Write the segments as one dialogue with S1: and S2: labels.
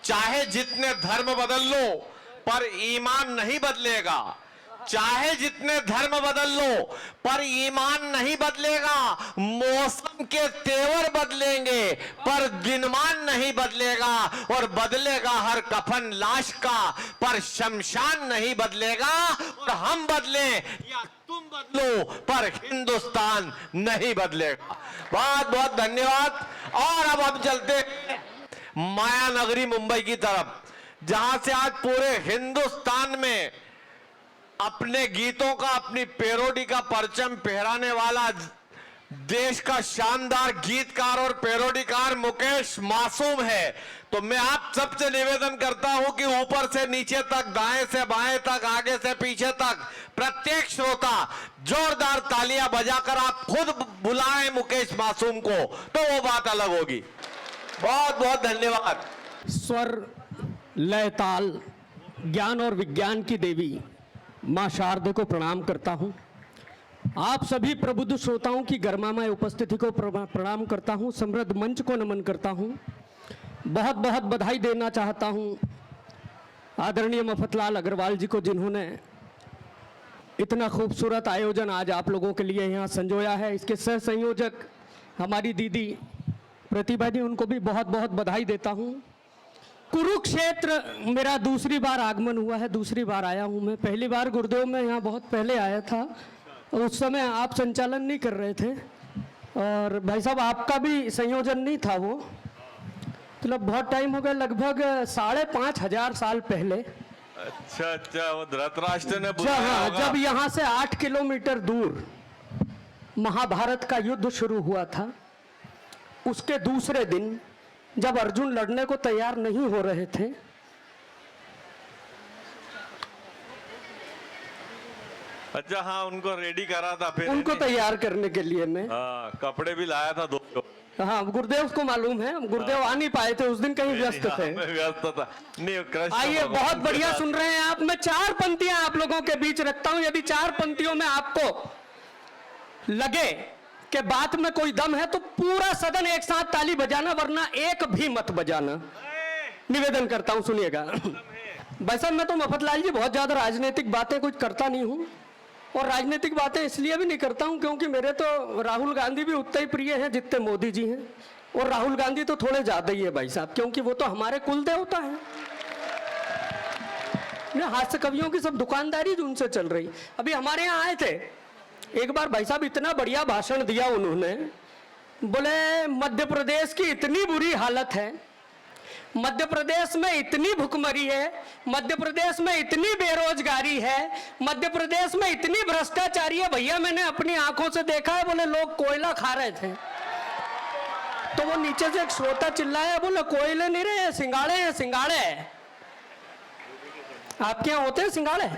S1: चाहे जितने धर्म बदल लो पर ईमान नहीं बदलेगा। चाहे जितने धर्म बदल लो पर ईमान नहीं बदलेगा। मौसम के तेवर बदलेंगे पर दिनमान नहीं बदलेगा। और बदलेगा हर कफन लाश का पर शमशान नहीं बदलेगा। और हम बदले या तुम बदलो पर हिंदुस्तान नहीं बदलेगा। बहुत बहुत धन्यवाद। और अब हम चलते माया नगरी मुंबई की तरफ, जहां से आज पूरे हिंदुस्तान में अपने गीतों का, अपनी पैरोडी का परचम फहराने वाला देश का शानदार गीतकार और पैरोडीकार मुकेश मासूम है। तो मैं आप सबसे निवेदन करता हूं कि ऊपर से नीचे तक, दाएं से बाएं तक, आगे से पीछे तक प्रत्येक श्रोता जोरदार तालियां बजाकर आप खुद बुलाएं मुकेश मासूम को, तो वो बात अलग होगी। बहुत बहुत धन्यवाद।
S2: स्वर, लय, ताल, ज्ञान और विज्ञान की देवी मां शारदा को प्रणाम करता हूं। आप सभी प्रबुद्ध श्रोताओं की गर्मामय उपस्थिति को प्रणाम करता हूं। समृद्ध मंच को नमन करता हूं। बहुत बहुत बधाई देना चाहता हूं आदरणीय मफतलाल अग्रवाल जी को, जिन्होंने इतना खूबसूरत आयोजन आज आप लोगों के लिए यहाँ संजोया है। इसके सह संयोजक हमारी दीदी प्रतिभा जी, उनको भी बहुत बहुत बधाई देता हूँ। कुरुक्षेत्र मेरा दूसरी बार आगमन हुआ है, दूसरी बार आया हूँ मैं। पहली बार गुरुदेव में यहाँ बहुत पहले आया था, उस समय आप संचालन नहीं कर रहे थे और भाई साहब आपका भी संयोजन नहीं था वो, मतलब बहुत टाइम हो गया, लगभग 5,500 साल पहले।
S1: अच्छा, वो धृतराष्ट्र ने
S2: जब यहाँ से 8 किलोमीटर दूर महाभारत का युद्ध शुरू हुआ था, उसके दूसरे दिन जब अर्जुन लड़ने को तैयार नहीं हो रहे थे,
S1: अच्छा हाँ, उनको रेडी करा था, फिर
S2: उनको तैयार करने के लिए मैं
S1: कपड़े भी लाया था 2।
S2: हाँ, गुरुदेव को मालूम है, गुरुदेव आ नहीं पाए थे उस दिन, कहीं व्यस्त थे।
S1: व्यस्त था नहीं।
S2: आइए, बहुत बढ़िया सुन रहे हैं आप। मैं 4 पंक्तियां आप लोगों के बीच रखता हूं। यदि 4 पंक्तियों में आपको लगे कि बात में कोई दम है तो पूरा सदन एक साथ ताली बजाना, वरना एक भी मत बजाना। निवेदन करता हूं, सुनिएगा। वैसे मैं तो मफतलाल जी बहुत ज्यादा राजनीतिक बातें कुछ करता नहीं हूं, और राजनीतिक बातें इसलिए भी नहीं करता हूं क्योंकि मेरे तो राहुल गांधी भी उतने ही प्रिय हैं जितने मोदी जी हैं। और राहुल गांधी तो थोड़े ज्यादा ही है भाई साहब, क्योंकि वो तो हमारे कुल देवता हैं। हास्य कवियों की सब दुकानदारी जो उनसे चल रही। अभी हमारे यहाँ आए थे एक बार भाई साहब, इतना बढ़िया भाषण दिया उन्होंने। बोले मध्य प्रदेश की इतनी बुरी हालत है, मध्य प्रदेश में इतनी भुखमरी है, मध्य प्रदेश में इतनी बेरोजगारी है, मध्य प्रदेश में इतनी भ्रष्टाचारी है। भैया मैंने अपनी आंखों से देखा है। बोले लोग कोयला खा रहे थे, तो वो नीचे से एक श्रोता चिल्लाया, बोले कोयले नहीं रहे, सिंगाड़े हैं, सिंगाड़े। आपके यहाँ होते हैं सिंगाड़े?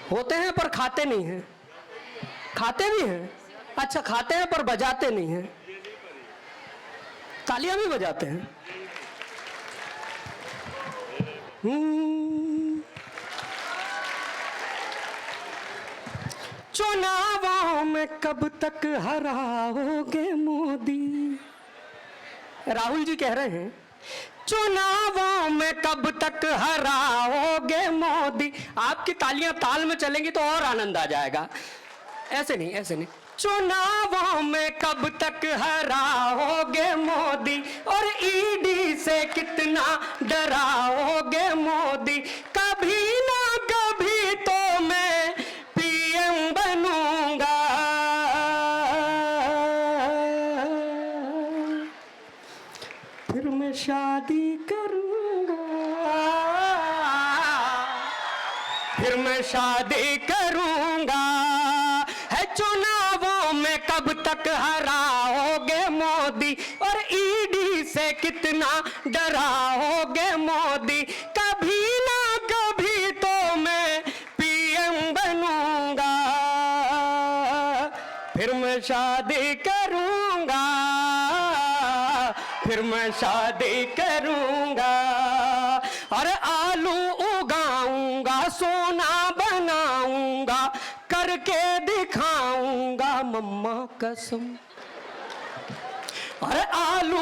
S2: होते हैं पर खाते नहीं हैं। खाते भी हैं, अच्छा खाते हैं पर बजाते नहीं हैं, तालियां भी बजाते हैं। चुनावों में कब तक हराओगे मोदी? राहुल जी कह रहे हैं चुनावों में कब तक हराओगे मोदी। आपकी तालियां ताल में चलेंगी तो और आनंद आ जाएगा। ऐसे नहीं, ऐसे नहीं। चुनावों में कब तक हराओगे मोदी, और ईडी से कितना डराओगे मोदी। कभी ना कभी तो मैं पीएम बनूंगा, फिर मैं शादी करूंगा, फिर मैं शादी करूंगा। है चुनावों में कब तक हराओगे मोदी, और ईडी से कितना डराओगे मोदी। कभी ना कभी तो मैं पीएम बनूंगा, फिर मैं शादी करूंगा, फिर मैं शादी करूंगा। अरे आलू उगाऊंगा, सोना बनाऊंगा, करके दिखाऊंगा मम्मा कसम। अरे आलू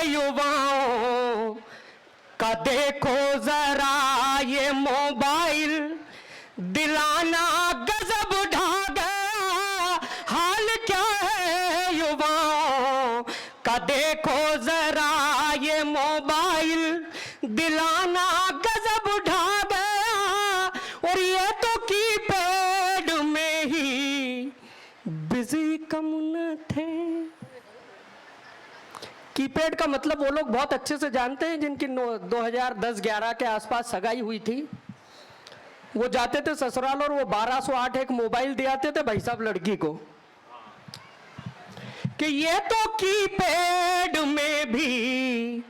S2: युवाओं का देखो जरा ये मोबाइल दिलाना गजब ढा गया, हाल क्या है युवाओं का देखो जरा ये मोबाइल दिलाना गजब ढा गया। और ये तो कीपैड में ही बिजी कम न थे। कीपैड का मतलब वो लोग बहुत अच्छे से जानते हैं जिनकी 2010-11 के आसपास सगाई हुई थी। वो जाते थे ससुराल और वो 1208 एक मोबाइल दे आते थे भाई साहब लड़की को कि ये तो कीपैड में भी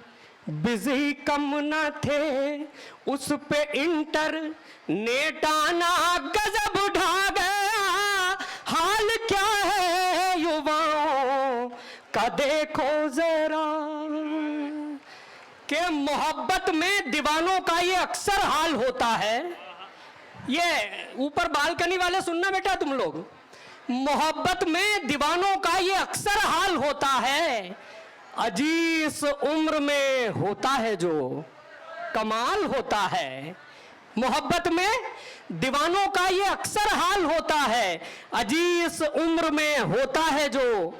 S2: बिजी कम न थे, उस पे इंटरनेट आना गजब ढा गया। हाल क्या है युवाओं का देखो जरा कि मोहब्बत में दीवानों का ये अक्सर हाल होता है। ये ऊपर बालकनी वाले सुनना बेटा तुम लोग, मोहब्बत में दीवानों का ये अक्सर हाल होता है। अजी इस उम्र में होता है जो कमाल होता है। मोहब्बत में दीवानों का ये अक्सर हाल होता है। अजी इस उम्र में होता है जो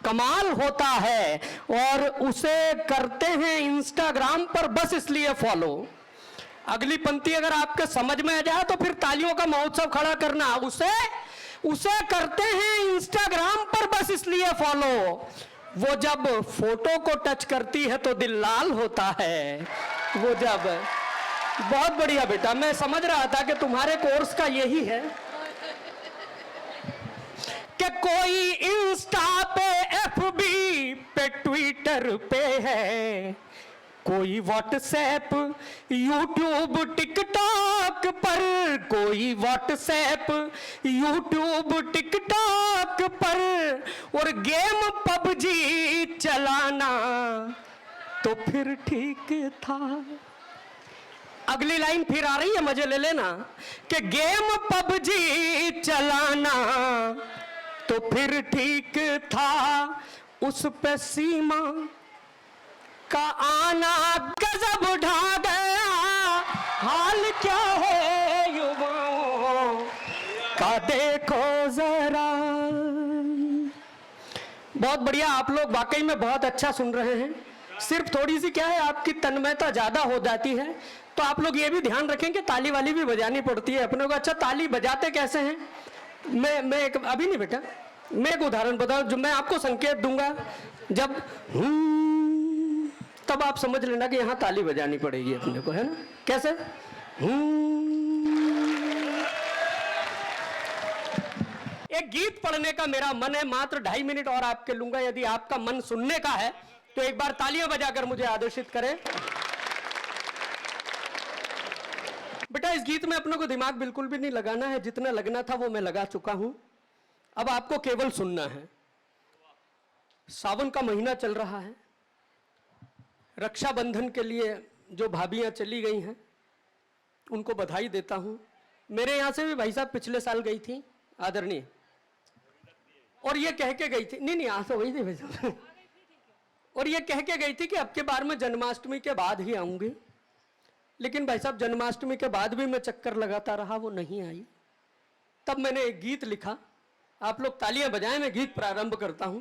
S2: कमाल होता है। और उसे करते हैं इंस्टाग्राम पर बस इसलिए फॉलो। अगली पंक्ति अगर आपके समझ में आ जाए तो फिर तालियों का महोत्सव खड़ा करना। उसे करते हैं इंस्टाग्राम पर बस इसलिए फॉलो। वो जब फोटो को टच करती है तो दिल लाल होता है। वो जब बहुत बढ़िया बेटा, मैं समझ रहा था कि तुम्हारे कोर्स का यही है कि कोई इंस्टा पे, एफबी पे, ट्विटर पे है, कोई व्हाट्सएप, यूट्यूब, टिकटॉक पर, कोई व्हाट्सएप, यूट्यूब, टिकटॉक पर, और गेम पबजी चलाना तो फिर ठीक था। अगली लाइन फिर आ रही है, मजे ले लेना कि गेम पबजी चलाना तो फिर ठीक था, उस पे सीमा का आना गजब ढा गया। हाल क्या है युवाओं का देखो जरा। बहुत बढ़िया, आप लोग वाकई में बहुत अच्छा सुन रहे हैं। सिर्फ थोड़ी सी क्या है आपकी तन्मयता ज्यादा हो जाती है, तो आप लोग ये भी ध्यान रखें कि ताली वाली भी बजानी पड़ती है अपने को। अच्छा ताली बजाते कैसे हैं? मैं एक अभी नहीं बेटा, मैं एक उदाहरण बताऊं। जो मैं आपको संकेत दूंगा, जब तब आप समझ लेना कि यहां ताली बजानी पड़ेगी अपने को, है ना? कैसे? एक गीत पढ़ने का मेरा मन है, मात्र 2.5 मिनट और आपके लूंगा। यदि आपका मन सुनने का है तो एक बार तालियां बजाकर मुझे आदर्शित करें। बेटा इस गीत में अपने को दिमाग बिल्कुल भी नहीं लगाना है, जितना लगना था वो मैं लगा चुका हूं। अब आपको केवल सुनना है। सावन का महीना चल रहा है, रक्षाबंधन के लिए जो भाभियां चली गई हैं उनको बधाई देता हूं। मेरे यहां से भी भाई साहब पिछले साल गई थी आदरणीय, और ये कह के गई थी, नहीं आज तो वही थी भाई साहब, और ये कह के गई थी कि अब के बार में जन्माष्टमी के बाद ही आऊंगी। लेकिन भाई साहब जन्माष्टमी के बाद भी मैं चक्कर लगाता रहा, वो नहीं आई। तब मैंने एक गीत लिखा, आप लोग तालियां बजाएं, मैं गीत प्रारंभ करता हूं।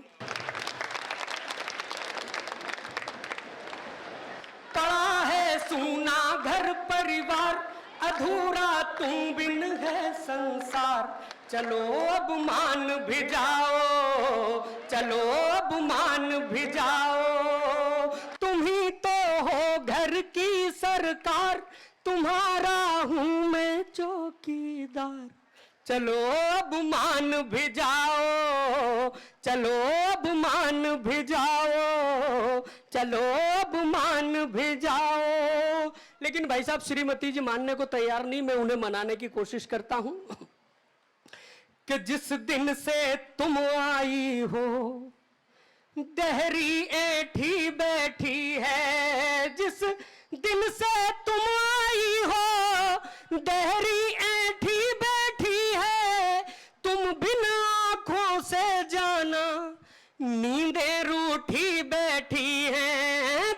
S2: पड़ा है सूना घर परिवार, अधूरा तुम बिन है संसार, चलो अब मान भी जाओ, चलो अब मान भी जाओ। तुम ही तो हो घर की सरकार, तुम्हारा हूं मैं चौकीदार, चलो अब मान भी जाओ, चलो अब मान भी जाओ, चलो अब मान भी जाओ। लेकिन भाई साहब श्रीमती जी मानने को तैयार नहीं। मैं उन्हें मनाने की कोशिश करता हूं कि जिस दिन से तुम आई हो दहरी ऐठी बैठी है, जिस दिन से तुम आई हो दहरी ऐठी बैठी है, तुम बिन आंखों से जाना नींदें रूठी बैठी हैं,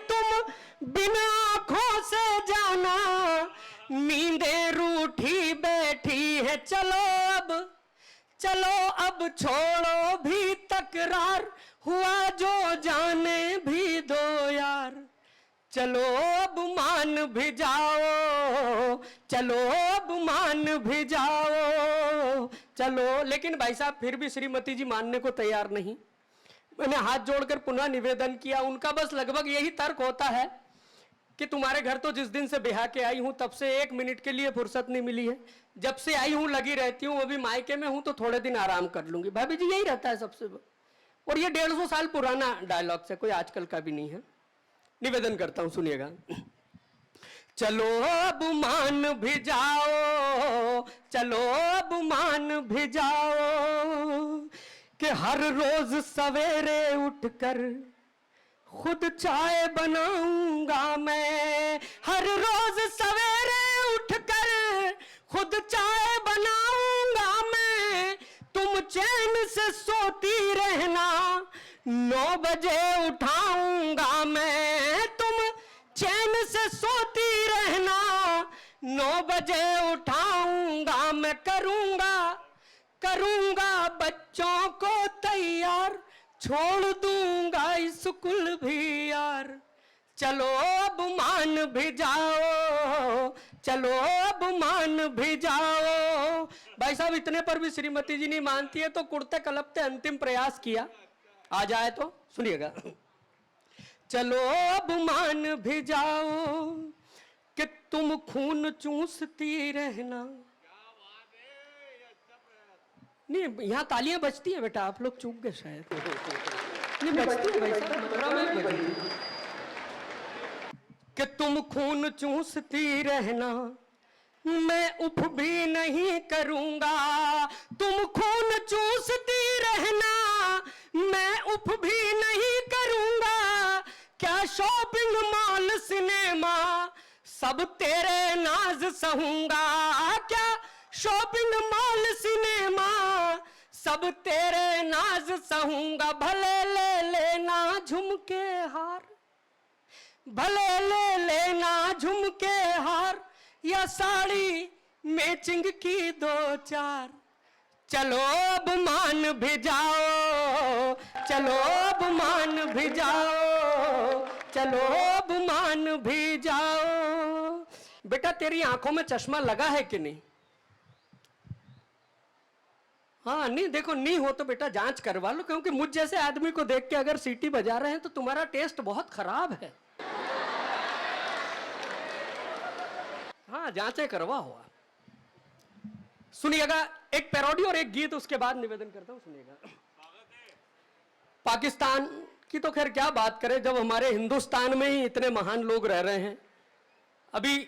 S2: पुराना, नींदें रूठी बैठी है, चलो अब छोड़ो भी तकरार, हुआ जो जाने भी दो यार, चलो अब मान भी जाओ, चलो अब मान भी जाओ, चलो। लेकिन भाई साहब फिर भी श्रीमती जी मानने को तैयार नहीं। मैंने हाथ जोड़कर पुनः निवेदन किया। उनका बस लगभग यही तर्क होता है कि तुम्हारे घर तो जिस दिन से ब्याह के आई हूं तब से 1 मिनट के लिए फुर्सत नहीं मिली है, जब से आई हूं लगी रहती हूं, वो भी मायके में हूं तो थोड़े दिन आराम कर लूंगी। भाभी जी यही रहता है सबसे। और ये 150 साल पुराना डायलॉग से, कोई आजकल का भी नहीं है। निवेदन करता हूं, सुनिएगा। चलो अब मान भी जाओ, चलो अब मान भी जाओ, कि हर रोज सवेरे उठकर खुद चाय बनाऊंगा मैं, हर रोज सवेरे उठकर खुद चाय बनाऊंगा मैं, तुम चैन से सोती रहना, 9 बजे उठाऊंगा मैं, तुम चैन से सोती रहना, 9 बजे उठाऊंगा मैं, करूंगा बच्चों को तैयार, छोड़ दूंगा स्कूल भी यार, चलो अब मान भी जाओ, चलो अब मान भी जाओ। भाई साहब इतने पर भी श्रीमती जी नहीं मानती है तो कुर्ते कलपते अंतिम प्रयास किया, आ जाए तो सुनिएगा। चलो अब मान भी जाओ, कि तुम खून चूसती रहना। नहीं, यहाँ तालियां बजती है बेटा, आप लोग चूक गए शायद। नहीं बजती है भाई साहब, मथुरा में बजती। कि तुम खून चूसती रहना, मैं उफ भी नहीं करूंगा, तुम खून चूसती रहना, मैं उफ भी नहीं करूंगा, क्या शॉपिंग मॉल सिनेमा सब तेरे नाज सहूंगा, क्या शॉपिंग मॉल सिनेमा सब तेरे नाज सहूंगा, भले ले लेना झुमके हार, भले ले लेना झुमके हार, या साड़ी मैचिंग की 2-4, चलो अब मान भी जाओ, चलो अब मान भी जाओ, चलो अब मान भी जाओ। बेटा तेरी आंखों में चश्मा लगा है कि नहीं? हाँ नहीं, देखो नहीं हो तो बेटा जांच करवा लो, क्योंकि मुझ जैसे आदमी को देख के अगर सीटी बजा रहे हैं तो तुम्हारा टेस्ट बहुत खराब है। हाँ जांचें करवा हुआ। सुनिएगा एक पैरोडी और एक गीत, उसके बाद निवेदन करता हूं, सुनिएगा। पाकिस्तान की तो खैर क्या बात करें, जब हमारे हिंदुस्तान में ही इतने महान लोग रह रहे हैं। अभी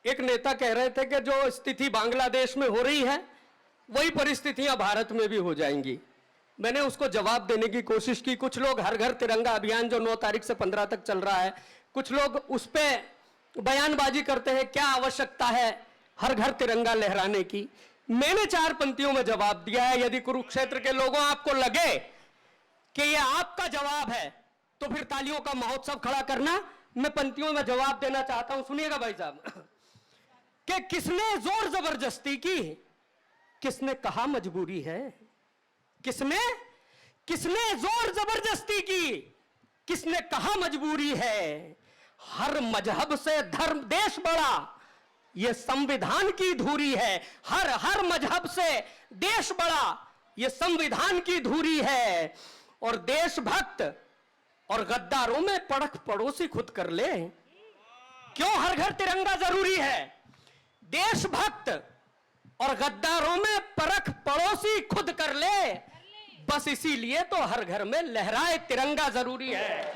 S2: एक नेता कह रहे थे कि जो स्थिति बांग्लादेश में हो रही है वही परिस्थितियां भारत में भी हो जाएंगी। मैंने उसको जवाब देने की कोशिश की। कुछ लोग हर घर तिरंगा अभियान जो 9 तारीख से 15 तक चल रहा है, कुछ लोग उस पर बयानबाजी करते हैं क्या आवश्यकता है हर घर तिरंगा लहराने की। मैंने 4 पंक्तियों में जवाब दिया है। यदि कुरुक्षेत्र के लोगों आपको लगे कि ये आपका जवाब है तो फिर तालियों का महोत्सव खड़ा करना। मैं पंक्तियों में जवाब देना चाहता हूं, सुनिएगा भाई साहब। कि किसने जोर जबरदस्ती की, किसने कहा मजबूरी है, किसने जोर जबरदस्ती की, किसने कहा मजबूरी है। हर मजहब से धर्म देश बड़ा, यह संविधान की धुरी है। हर मजहब से देश बड़ा, यह संविधान की धुरी है। और देशभक्त और गद्दारों में परख पड़ोसी खुद कर ले। क्यों हर घर तिरंगा जरूरी है? देशभक्त और गद्दारों में परख पड़ोसी खुद कर ले, बस इसीलिए तो हर घर में लहराए तिरंगा जरूरी है।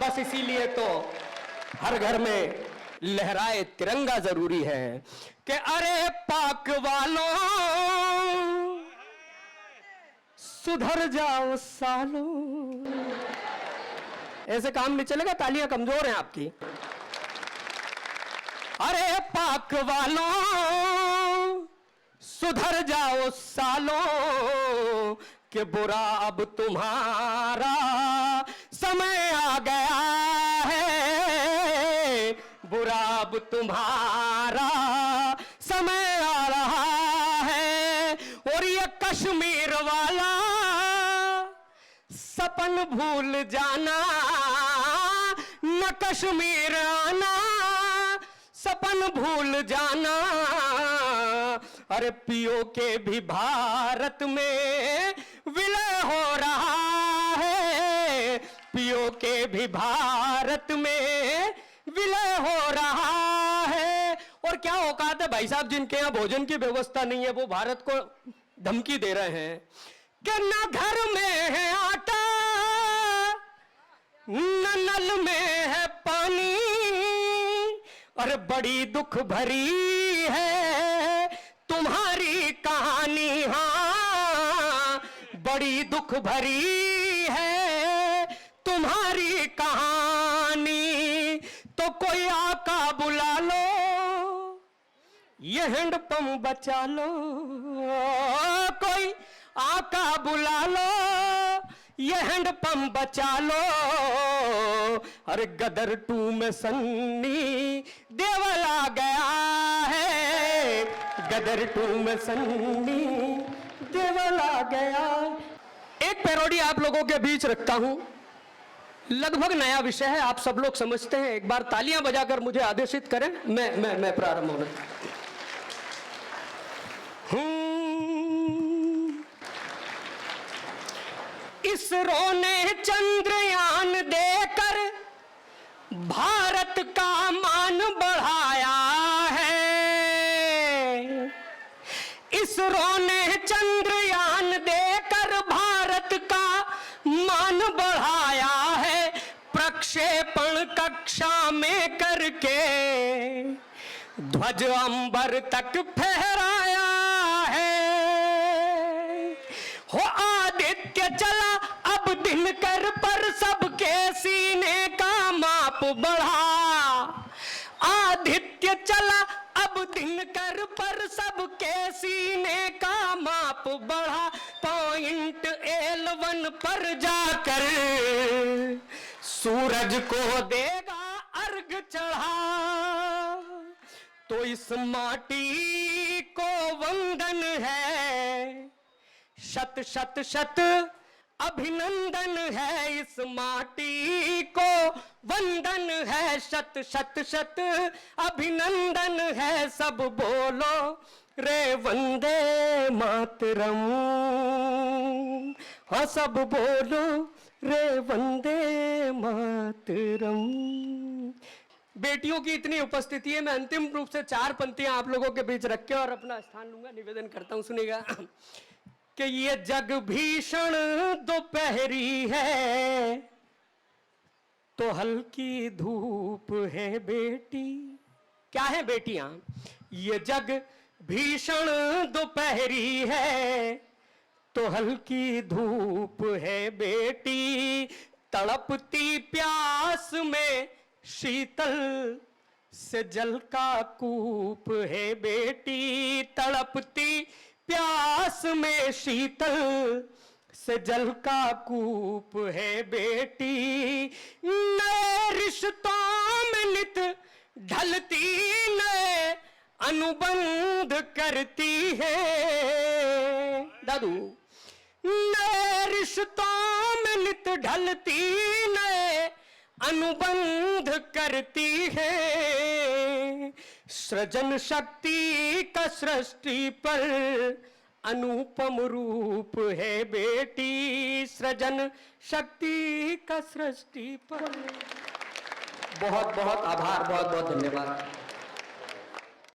S2: बस इसीलिए तो हर घर में लहराए तिरंगा जरूरी है। कि अरे पाक वालों सुधर जाओ सालों। ऐसे काम नहीं चलेगा, तालियां कमजोर हैं आपकी। अरे पाक वालों सुधर जाओ सालों, कि बुरा अब तुम्हारा समय आ गया है, बुरा अब तुम्हारा समय आ रहा है। और ये कश्मीर वाला सपन भूल जाना, न कश्मीर आना सपन भूल जाना। अरे पियो के भी भारत में विलय हो रहा है, पियो के भी भारत में विलय हो रहा है। और क्या औकात है भाई साहब जिनके यहाँ भोजन की व्यवस्था नहीं है, वो भारत को धमकी दे रहे हैं कि न घर में है आटा न नल में है पानी। अरे बड़ी दुख भरी है तुम्हारी कहानी, हाँ बड़ी दुख भरी है तुम्हारी कहानी। तो कोई आका बुला लो, ये हैंडपंप बचा लो, कोई आका बुला लो, ये हैंडपंप बचा लो। अरे गदर 2 में सन्नी देवल आ गया है, गदर 2 में सन्नी देवल आ गया। एक पैरोडी आप लोगों के बीच रखता हूं, लगभग नया विषय है, आप सब लोग समझते हैं। एक बार तालियां बजाकर मुझे आदेशित करें, मैं प्रारंभ होना। इसरो ने चंद्रयान देकर भारत का मान बढ़ाया है। इसरो ने चंद्रयान देकर भारत का मान बढ़ाया है। प्रक्षेपण कक्षा में करके ध्वज अंबर तक फहराया है। हो आदित्य चला अब दिनकर पर सबके सीने का माप बढ़ा। आदित्य चला अब दिनकर पर सबके सीने का माप बढ़ा। पॉइंट L1 पर जाकर सूरज को देगा अर्घ चढ़ा। तो इस माटी को वंदन है, शत शत शत अभिनंदन है। इस माटी को वंदन है, शत शत शत अभिनंदन है। सब बोलो रे वंदे मातरम, हाँ सब बोलो रे वंदे मातरम। बेटियों की इतनी उपस्थिति है, मैं अंतिम रूप से 4 पंक्तियां आप लोगों के बीच रख के और अपना स्थान लूंगा। निवेदन करता हूं, सुनिएगा कि ये जग भीषण दोपहरी है तो हल्की धूप है बेटी। क्या है बेटियां? ये जग भीषण दोपहरी है तो हल्की धूप है बेटी। तड़पती प्यास में शीतल से जल का कूप है बेटी। तड़पती प्यास में शीतल से जल का कूप है बेटी। नए रिश्तों में नित ढलती नए अनुबंध करती है। दादू, नए रिश्तों में नित ढलती नए अनुबंध करती है। सृजन शक्ति का सृष्टि पर अनुपम रूप है बेटी। सृजन शक्ति का सृष्टि पर। बहुत बहुत आभार, बहुत बहुत धन्यवाद।